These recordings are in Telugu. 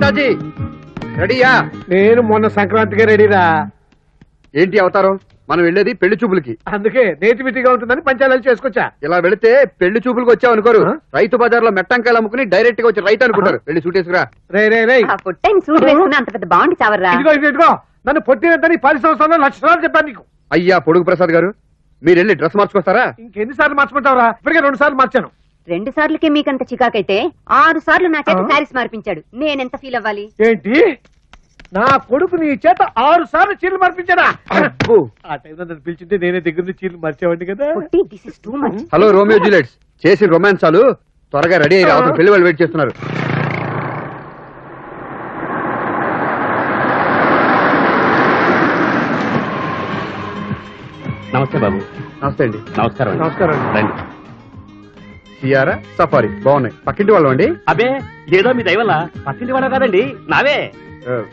బాలాజీ రెడీయా? నేను మొన్న సంక్రాంతికి రెడీరా. ఏంటి అవతారం? మనం వెళ్ళేది పెళ్లి చూపులకి, అందుకే నేటివిటీగా ఉంటుందని పంచాయతీలు చేసుకొచ్చా. ఇలా వెళితే పెళ్లి చూపులకు వచ్చావు అనుకోరు, రైతు బజార్లో మెట్టంకాయలు అమ్ముకుని డైరెక్ట్ గా వచ్చి రైతు అనుకుంటారు. వెళ్ళి సూటేసుకురా. రే రే రే, సూట్ వేసుకుని అంత పెద్ద బాగుంది చావర్రా. ఇదిగో నన్ను పొట్టినని 10 సంవత్సరాలు లక్షణాలు చెప్పాను నీకు. అయ్యా పొడుగు ప్రసాద్ గారు, మీరు వెళ్ళి డ్రెస్ మార్చుకొస్తారా? ఇంకెన్నిసార్లు మార్చుకుంటావురా? ఇప్పటికే 2 సార్లు మార్చాను. 2 సార్లకి మీకంత చికాకైతే 6 సార్లు నా చేత శారీస్ మార్పించాడు. నేనెంత ఫీల్ అవ్వాలి? ఏంటి, నా కొడుకు నీ చేత 6 సార్లు చీరలు మార్పించాడా? ఆ టైంలో నన్ను పిలిచింటే నేనే దగ్గర నుంచి చీరలు మార్చేవాడిని కదా. This is too much. Hello Romeo Juliets, చేసి రొమాన్స్ చాలు, త్వరగా రెడీ అయ్యి రావడం. పెళ్లి వాళ్ళు వెయిట్ చేస్తున్నారు. నమస్తే బాబు. నమస్తే అండి. నమస్కారం. నమస్కారం. రండి. సియారా సఫారీ బాగున్నాయి. పక్కింటి వాళ్ళం అండి. అబే ఏదో మీ దయవల్ల పక్కింటి వాడ కాదండి, నావే.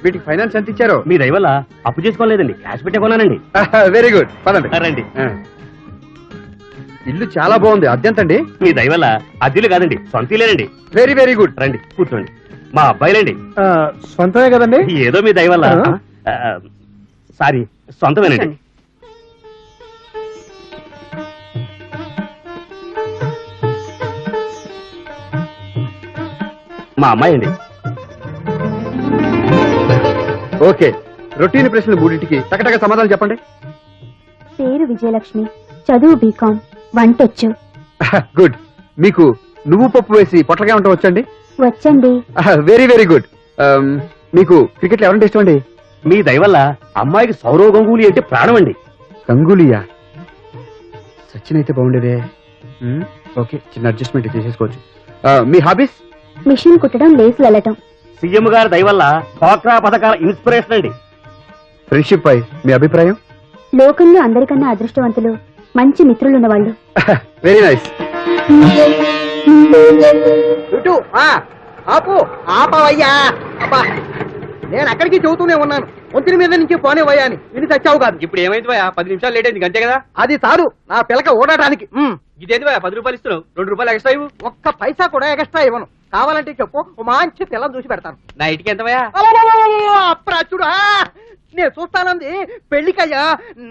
వీటికి ఫైనాన్స్ ఎంత ఇచ్చారో? మీ దయవల్ల అప్పు చేసుకోలేదండి, క్యాష్ పెట్టే కొన్నానండి. వెరీ గుడ్, పదండి. రండి. ఇల్లు చాలా బాగుంది. అద్దెంతండి? మీ దయవల్ల అద్దెలు కాదండి, సొంతలేనండి. Very very good. రండి కూర్చోండి. మా అబ్బాయిలండి. సొంతమే కదండి? ఏదో మీ దయవల్ల. సారీ, సొంతమేనండి. మా అమ్మాయి అండి. ఓకే, రొటీన్ ప్రశ్నలు 3టికి టకటక సమాధానం చెప్పండి. పేరు విజయలక్ష్మి, చదువు బీకాం, వంటొచ్చు. గుడ్. మీకు నువ్వు పప్పు వేసి పొట్లగా ఉంటా వచ్చండి? వచ్చండి. Very very good. మీకు క్రికెట్ లో ఎవరంటే ఇష్టం అండి? మీ దయవల్ల అమ్మాయికి సౌరవ్ గంగూలీ అంటే ప్రాణం అండి. గంగూలియా? సచిన్ అయితే బాగుండేదే. ఓకే, చిన్న అడ్జస్ట్మెంట్ చేసేసుకోవచ్చు. మీ హాబీస్? మిషన్ కుట్టడం, లేసులు వెళ్ళటం. సీఎం గారి దయవల్ల డ్వాక్రా పథకాల ఇన్స్పిరేషన్ అండి. ఫ్రెండ్షిప్ పై మీ అభిప్రాయం? లోకంలో అందరికన్నా అదృష్టవంతులు మంచి మిత్రులున్న వాళ్ళు. Very nice. ఆపవయ్యా. అబ్బా, నేను అక్కడికి చెబుతూనే ఉన్నాను, ఒంతిని మీద నుంచి పోనేవయ్యా అని. విని చచ్చావు కాదు. ఇప్పుడు ఏమైంది 10 నిమిషాలు లేట్ అయింది, అంతే కదా? అది చాలు నా పిలక ఓడటానికి. ఇదేంది 10 రూపాయలు ఇస్తున్నావు, 2 రూపాయలు ఎక్స్ట్రా ఇవ్వు. ఒక్క పైసా కూడా ఎక్స్ట్రా ఇవ్వను. కావాలంటే చెప్పు, ఓ మంచి పిల్లని చూసి పెడతాను. నా ఇంటికి ఎంత అప్రాచుడా, నేను చూస్తానంది పెళ్లికయ్యా,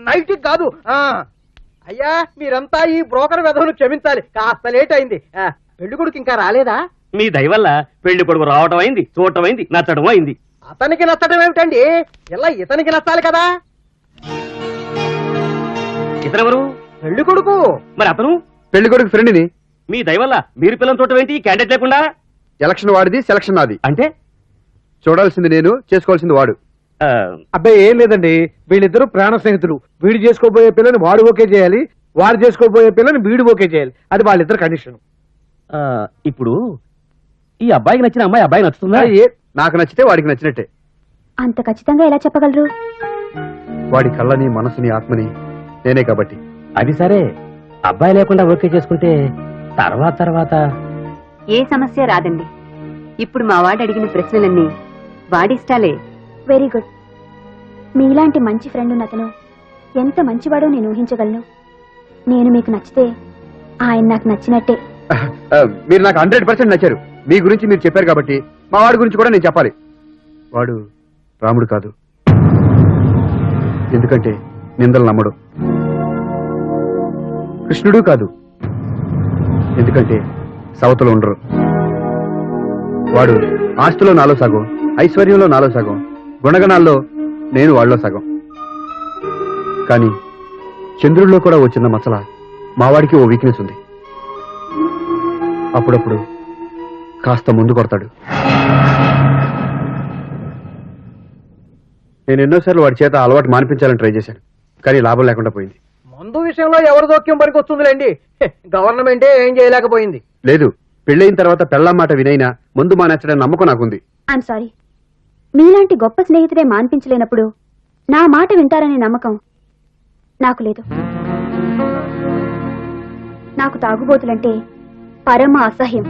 నైట్కి కాదు. అయ్యా, మీరంతా ఈ బ్రోకర్ వెధవను క్షమించాలి, కాస్త లేట్ అయింది. పెళ్లి కొడుకు ఇంకా రాలేదా? మీ దయవల్ల పెళ్లి కొడుకు రావటం అయింది, చూడటం అయింది, నచ్చడం అయింది. అతనికి నచ్చడం ఏమిటండి, ఇలా ఇతనికి నచ్చాలి కదా. ఇతరెవరు? పెళ్లి కొడుకు. మరి అతను? పెళ్లి కొడుకు ఫ్రెండ్ని. మీ దయవల్ల మీరు పిల్లలు చూడటం ఏంటి, క్యాండిడేట్ లేకుండా? ఎలక్షన్ వాడిది, సెలక్షన్ నాది. అంటే చూడాల్సింది నేను, చేసుకోవాల్సింది వాడు. అబ్బాయి ఏం లేదండి, వీళ్ళిద్దరూ ప్రాణ స్నేహితులు. వీడు చేసుకోబోయే పిల్లని వాడు ఓకే చేయాలి, వాడు చేసుకోబోయే పిల్లని వీడు ఓకే చేయాలి. అది వాళ్ళిద్దరు కండిషన్. ఇప్పుడు ఈ అబ్బాయికి నచ్చిన అమ్మాయి అబ్బాయి నచ్చుతుందా? నాకు నచ్చితే వాడికి నచ్చినట్టే. అంత ఖచ్చితంగా ఎలా చెప్పగలరు? వాడి కళ్ళని, మనసుని, ఆత్మని నేనే కాబట్టి. అది సరే, అబ్బాయి లేకుండా ఓకే చేసుకుంటే తర్వాత ఏ సమస్య రాదండి. ఇప్పుడు మా వాడు అడిగిన ప్రశ్నలన్నీ వాడిష్టాలే. Very good. మీలాంటి మంచి ఫ్రెండ్ ఉన్న అతను ఎంత మంచివాడో నేను ఊహించగలను. నేను మీకు నచ్చితే ఆయన నాకు నచ్చినట్టే. మీరు నాకు 100% నచ్చారు. మీ గురించి మీరు చెప్పారు కాబట్టి మా వాడి గురించి కూడా నేను చెప్పాలి. వాడు రాముడు కాదు, ఎందుకంటే నిందలు నమ్మడు. కృష్ణుడు కాదు, ఎందుకంటే సవతలు ఉండరు. వాడు ఆస్తిలో నాలో సగం, ఐశ్వర్యంలో నాలో సగం, గుణగణాల్లో నేను వాళ్ళలో సగం. కానీ చంద్రుల్లో కూడా ఓ చిన్న మసల మావాడికి ఓ వీక్నెస్ ఉంది. అప్పుడప్పుడు కాస్త ముందు కొడతాడు. నేను ఎన్నోసార్లు వాడి చేత అలవాటు మానిపించాలని ట్రై చేశాను, కానీ లాభం లేకుండా పోయింది. మందు విషయంలో ఎవరి జోక్యం పనికొస్తుందిలేండి, గవర్నమెంటే ఏం చేయలేకపోయింది. లేదు, పెళ్ళైన తర్వాత పెళ్ళాం మాట వినైనా ముందు మానేచ్చడం నమ్మకం నాకుంది. I'm sorry. మీలాంటి గొప్ప స్నేహితుడే మాన్పించలేనప్పుడు నా మాట వింటారనే నమ్మకం నాకు లేదు. నాకు తాగుబోతులంటే పరమ అసహ్యం.